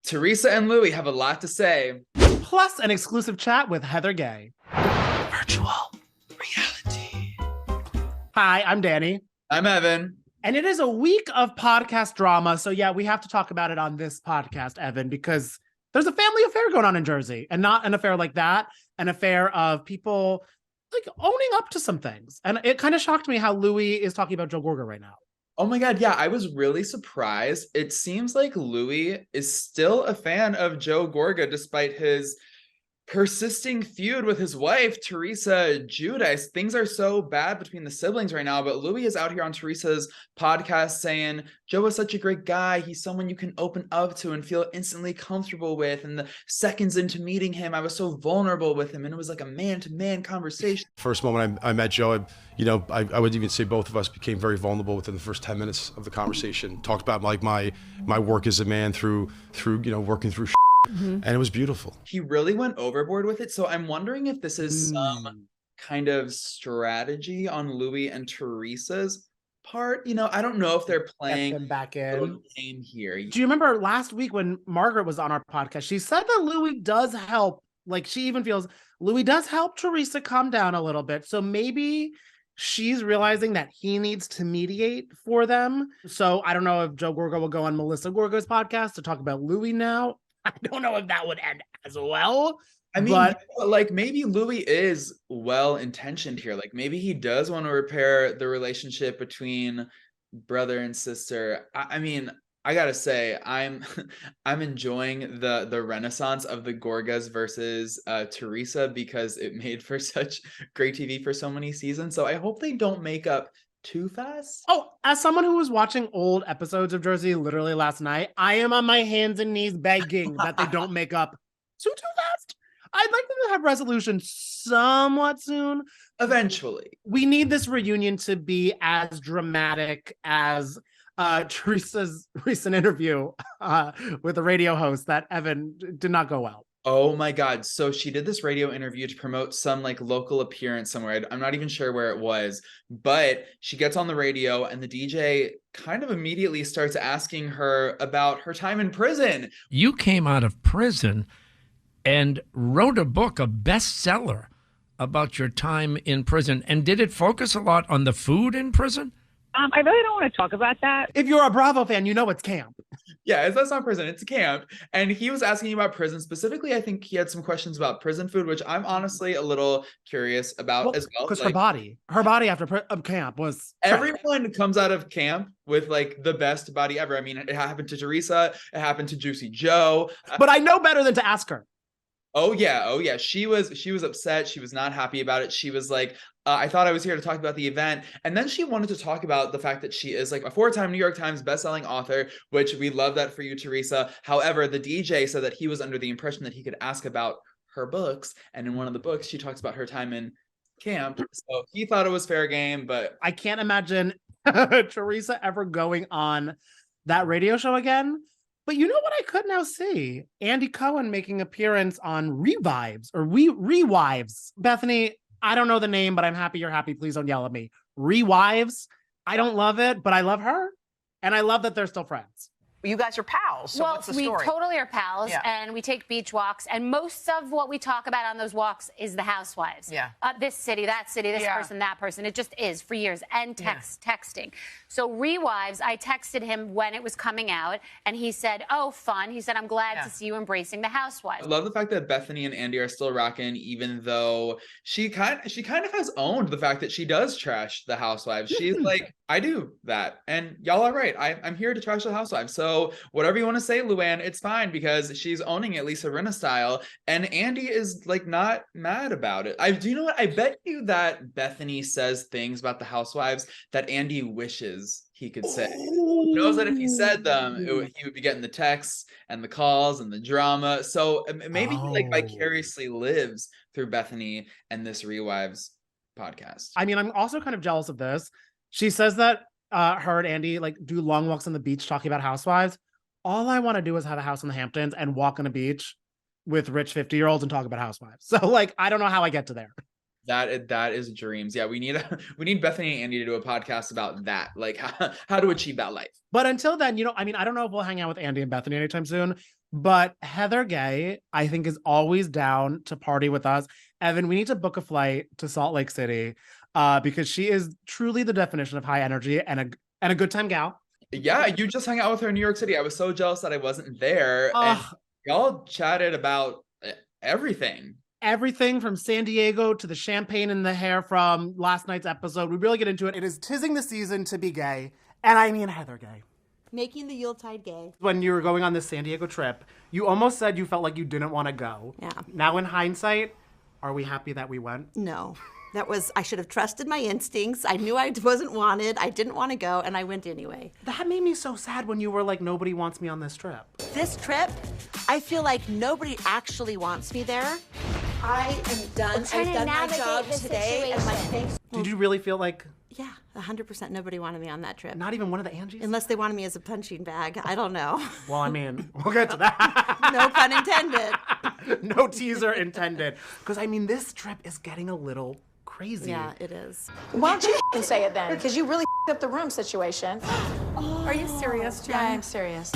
Teresa and Louie have a lot to say. Plus an exclusive chat with Heather Gay. Virtual reality. Hi, I'm Danny. I'm Evan. And it is a week of podcast drama. So yeah, we have to talk about it on this podcast, Evan, because there's a family affair going on in Jersey, and not an affair like that, an affair of people like owning up to some things. And it kind of shocked me how Louie is talking about Joe Gorga right now. Oh my God, yeah, I was really surprised. It seems like Louie is still a fan of Joe Gorga despite his persisting feud with his wife, Teresa Giudice. Things are so bad between the siblings right now, but Louie is out here on Teresa's podcast saying, Joe is such a great guy. He's someone you can open up to and feel instantly comfortable with. And the seconds into meeting him, I was so vulnerable with him. And it was like a man-to-man conversation. First moment I met Joe, I would even say both of us became very vulnerable within the first 10 minutes of the conversation. Talked about like my work as a man through working through and it was beautiful. He really went overboard with it. So I'm wondering if this is some kind of strategy on Louie and Teresa's part. I don't know if they're playing them back in a little game here. Do you remember last week when Margaret was on our podcast? She said that Louie does help. Like, she even feels Louie does help Teresa calm down a little bit. So maybe she's realizing that he needs to mediate for them. So I don't know if Joe Gorga will go on Melissa Gorga's podcast to talk about Louie now. I don't know if that would end as well. I mean, like maybe Louie is well-intentioned here. Like maybe he does want to repair the relationship between brother and sister. I mean, I gotta say, I'm enjoying the renaissance of the Gorgas versus Teresa, because it made for such great TV for so many seasons. So I hope they don't make up too fast. Oh, as someone who was watching old episodes of Jersey literally last night, I am on my hands and knees begging that they don't make up too fast. I'd like them to have resolution somewhat soon. Eventually. We need this reunion to be as dramatic as Teresa's recent interview with a radio host that Evan did not go well. Oh my God. So she did this radio interview to promote some like local appearance somewhere. I'm not even sure where it was, but she gets on the radio and the DJ kind of immediately starts asking her about her time in prison. You came out of prison and wrote a book, a bestseller, about your time in prison. And did it focus a lot on the food in prison? I really don't want to talk about that. If you're a Bravo fan, you know it's camp. Yeah, that's not prison, it's camp. And he was asking about prison. Specifically, I think he had some questions about prison food, which I'm honestly a little curious about as well. Because her body after camp was... Everyone comes out of camp with like the best body ever. I mean, it happened to Teresa, it happened to Juicy Joe. But I know better than to ask her. Oh yeah. She was upset. She was not happy about it. She was like, I thought I was here to talk about the event. And then she wanted to talk about the fact that she is like a 4-time New York Times bestselling author, which we love that for you, Teresa. However, the DJ said that he was under the impression that he could ask about her books. And in one of the books, she talks about her time in camp. So he thought it was fair game, but I can't imagine Teresa ever going on that radio show again. But you know what I could now see? Andy Cohen making appearance on Rewives or Rewives. Bethenny, I don't know the name, but I'm happy you're happy. Please don't yell at me. Rewives. I don't love it, but I love her. And I love that they're still friends. You guys are pals, so what's the story? We totally are pals, and we take beach walks, and most of what we talk about on those walks is the Housewives. Yeah. This city, this person, that person. It just is for years, and texting. So Rewives, I texted him when it was coming out, and he said, oh, fun. He said, I'm glad to see you embracing the Housewives. I love the fact that Bethenny and Andy are still rocking, even though she kind of has owned the fact that she does trash the Housewives. She's like, I do that, and y'all are right. I'm here to trash the Housewives. So whatever you want to say, Luann, it's fine, because she's owning it, Lisa Rinna style, and Andy is like not mad about it. Do you know what? I bet you that Bethenny says things about the Housewives that Andy wishes he could say. He knows that if he said them, he would be getting the texts and the calls and the drama. So maybe he like vicariously lives through Bethenny and this Rewives podcast. I mean, I'm also kind of jealous of this. She says that her and Andy like do long walks on the beach talking about Housewives. All I want to do is have a house in the Hamptons and walk on a beach with rich 50-year-olds and talk about Housewives. So like, I don't know how I get to there. That is dreams. Yeah, we need Bethenny and Andy to do a podcast about that, like how to achieve that life. But until then, I mean, I don't know if we'll hang out with Andy and Bethenny anytime soon, but Heather Gay, I think, is always down to party with us. Evan, we need to book a flight to Salt Lake City because she is truly the definition of high energy and a good time gal. Yeah, you just hung out with her in New York City. I was so jealous that I wasn't there. And y'all chatted about everything. Everything from San Diego to the champagne in the hair from last night's episode. We really get into it. It is 'tising the season to be gay. And I mean Heather Gay. Making the Yuletide gay. When you were going on this San Diego trip, you almost said you felt like you didn't want to go. Yeah. Now in hindsight, are we happy that we went? No. I should have trusted my instincts. I knew I wasn't wanted. I didn't want to go, and I went anyway. That made me so sad when you were like, nobody wants me on this trip. This trip, I feel like nobody actually wants me there. I am done. I've done my job today, and my thanks. Did you really feel like... Yeah, 100% nobody wanted me on that trip. Not even one of the Angies? Unless they wanted me as a punching bag. I don't know. Well, I mean, we'll get to that. No pun intended. No teaser intended. Because, I mean, this trip is getting a little crazy. Yeah, it is. Why don't you say it then? Because you really up the room situation. Are you serious, Jen? Yeah, I'm serious.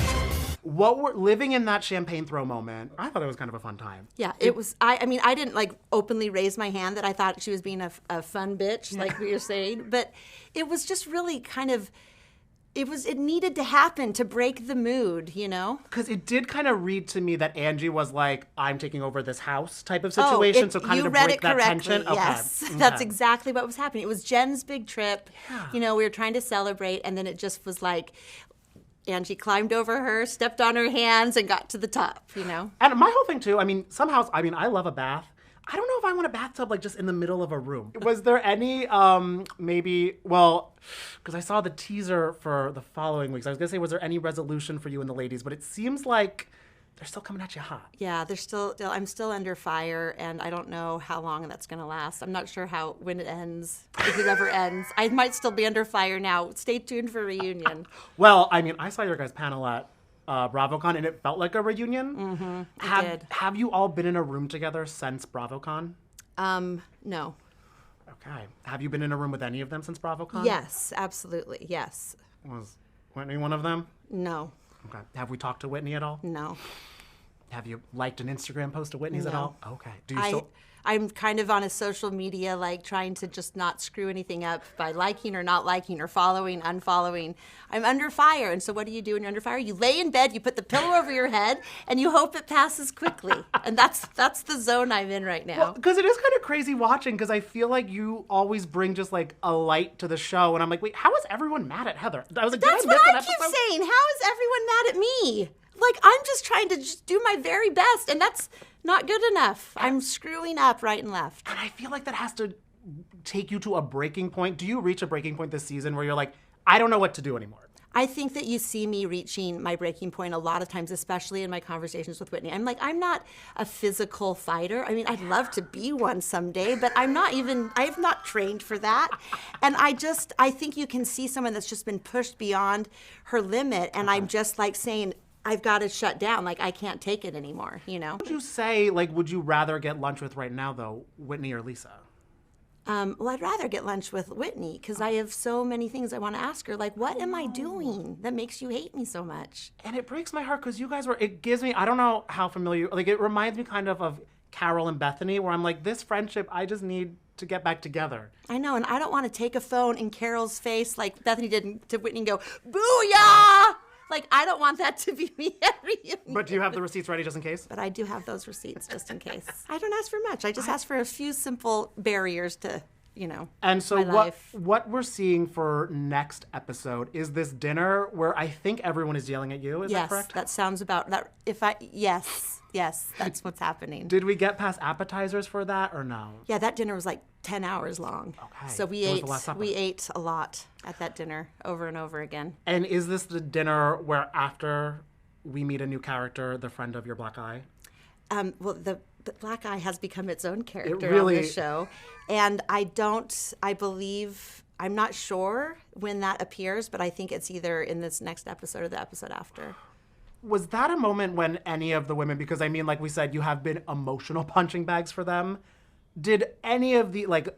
What we're living in that champagne throw moment, I thought it was kind of a fun time. Yeah, it was. I mean, I didn't like openly raise my hand that I thought she was being a fun bitch, like we were saying, but it was just really kind of. It needed to happen to break the mood, Because it did kind of read to me that Angie was like, I'm taking over this house type of situation. So kind of to break that tension. Yes, okay. That's exactly what was happening. It was Jen's big trip. Yeah. We were trying to celebrate, and then it just was like, Angie climbed over her, stepped on her hands, and got to the top, And my whole thing too, I mean, I love a bath. I don't know if I want a bathtub like just in the middle of a room. Was there any because I saw the teaser for the following weeks. I was gonna say, was there any resolution for you and the ladies? But it seems like they're still coming at you hot. Yeah, I'm still under fire, and I don't know how long that's gonna last. I'm not sure when it ends, if it ever ends. I might still be under fire now. Stay tuned for reunion. Well, I mean, I saw your guys' panel at BravoCon, and it felt like a reunion. Mm-hmm. It did. Have you all been in a room together since BravoCon? No. Okay. Have you been in a room with any of them since BravoCon? Yes, absolutely. Yes. Was Whitney one of them? No. Okay. Have we talked to Whitney at all? No. Have you liked an Instagram post of Whitney's at all? Okay. Do you still? I'm kind of on a social media, like trying to just not screw anything up by liking or not liking or following, unfollowing. I'm under fire. And so what do you do when you're under fire? You lay in bed, you put the pillow over your head, and you hope it passes quickly. And that's the zone I'm in right now. Because it is kind of crazy watching, because I feel like you always bring just like a light to the show. And I'm like, wait, how is everyone mad at Heather? I was like, that's what I keep saying. How is everyone mad at me? Like, I'm just trying to just do my very best, and that's not good enough. I'm screwing up right and left. And I feel like that has to take you to a breaking point. Do you reach a breaking point this season where you're like, I don't know what to do anymore? I think that you see me reaching my breaking point a lot of times, especially in my conversations with Whitney. I'm like, I'm not a physical fighter. I mean, I'd love to be one someday, but I have not trained for that. And I think you can see someone that's just been pushed beyond her limit, and I'm just like saying, I've got to shut down. Like, I can't take it anymore, Would you say, like, would you rather get lunch with right now, though, Whitney or Lisa? Well, I'd rather get lunch with Whitney because I have so many things I want to ask her. Like, what am I doing that makes you hate me so much? And it breaks my heart because you guys it gives me, I don't know how familiar, like, it reminds me kind of Carol and Bethenny, where I'm like, this friendship, I just need to get back together. I know, and I don't want to take a phone in Carol's face like Bethenny did to Whitney and go, booyah! Like, I don't want that to be me at reunion. But do you have the receipts ready just in case? But I do have those receipts just in case. I don't ask for much. I just ask for a few simple barriers to, And so my life. what we're seeing for next episode is this dinner where I think everyone is yelling at you. Is that correct? Yes, that sounds about that. Yes, that's what's happening. Did we get past appetizers for that or no? Yeah, that dinner was like 10 hours long. Okay. So we ate a lot at that dinner over and over again. And is this the dinner where after we meet a new character, the friend of your black eye? Well, the black eye has become its own character on this show. And I'm not sure when that appears, but I think it's either in this next episode or the episode after. Was that a moment when any of the women, because I mean, like we said, you have been emotional punching bags for them. Did any of the, like,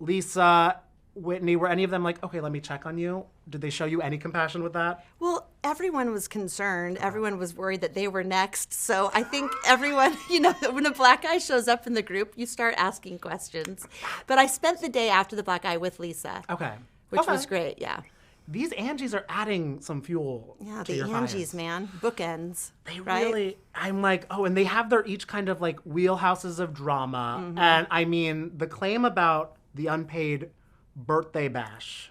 Lisa, Whitney, were any of them like, okay, let me check on you? Did they show you any compassion with that? Well, everyone was concerned. Everyone was worried that they were next. So I think everyone, you know, when a black guy shows up in the group, you start asking questions. But I spent the day after the black guy with Lisa. Okay. Which was great, yeah. These Angies are adding some fuel. Yeah, to the your Angies, fires. man. Bookends. They right? really, I'm like, oh, and they have their each kind of like wheelhouses of drama. Mm-hmm. And I mean, the claim about the unpaid birthday bash.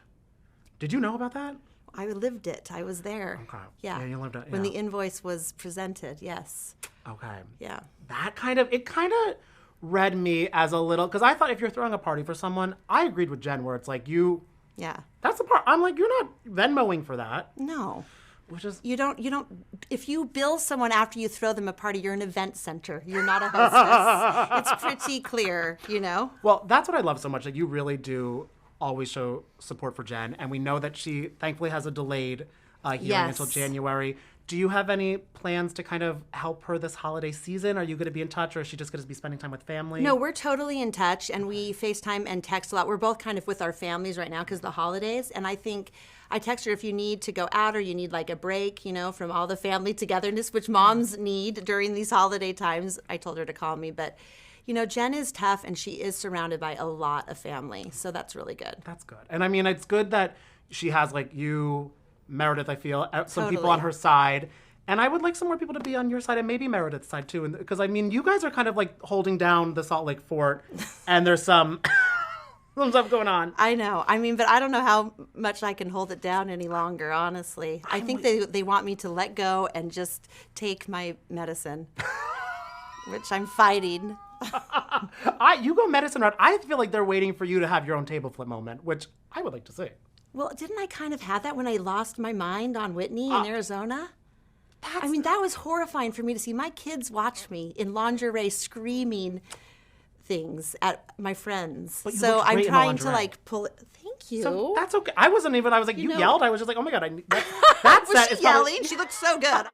Did you know about that? I lived it. I was there. Okay. Yeah. Yeah, you lived it. When yeah. the invoice was presented, yes. Okay. Yeah. That kind of read me as a little, because I thought if you're throwing a party for someone, I agreed with Jen where it's like Yeah. that's the part. I'm like, you're not Venmoing for that. No. Which is, You don't, if you bill someone after you throw them a party, you're an event center. You're not a hostess. It's pretty clear, you know? well, that's what I love so much, that you really do always show support for Jen. And we know that she thankfully has a delayed hearing Yes. until January. Do you have any plans to kind of help her this holiday season? Are you going to be in touch, or is she just going to be spending time with family? No, we're totally in touch, and we FaceTime and text a lot. We're both kind of with our families right now because of the holidays, and I think I text her if you need to go out or you need like a break, you know, from all the family togetherness, which moms need during these holiday times. I told her to call me, but you know, Jen is tough, and she is surrounded by a lot of family, so that's really good. That's good. And I mean, it's good that she has like you, Meredith, I feel, some people on her side. And I would like some more people to be on your side and maybe Meredith's side too. Because I mean, you guys are kind of like holding down the Salt Lake Fort, and there's some stuff going on. I know. I mean, but I don't know how much I can hold it down any longer, honestly. I think they want me to let go and just take my medicine, which I'm fighting. You go medicine route. I feel like they're waiting for you to have your own table flip moment, which I would like to see. Well, didn't I kind of have that when I lost my mind on Whitney in Arizona? I mean, that was horrifying for me to see. My kids watch me in lingerie screaming things at my friends. But you So looked I'm great in the trying to lingerie. like pull it. Thank you. So that's okay. I was like, you know- yelled. I was just like, oh my God, Was she yelling? She looked so good.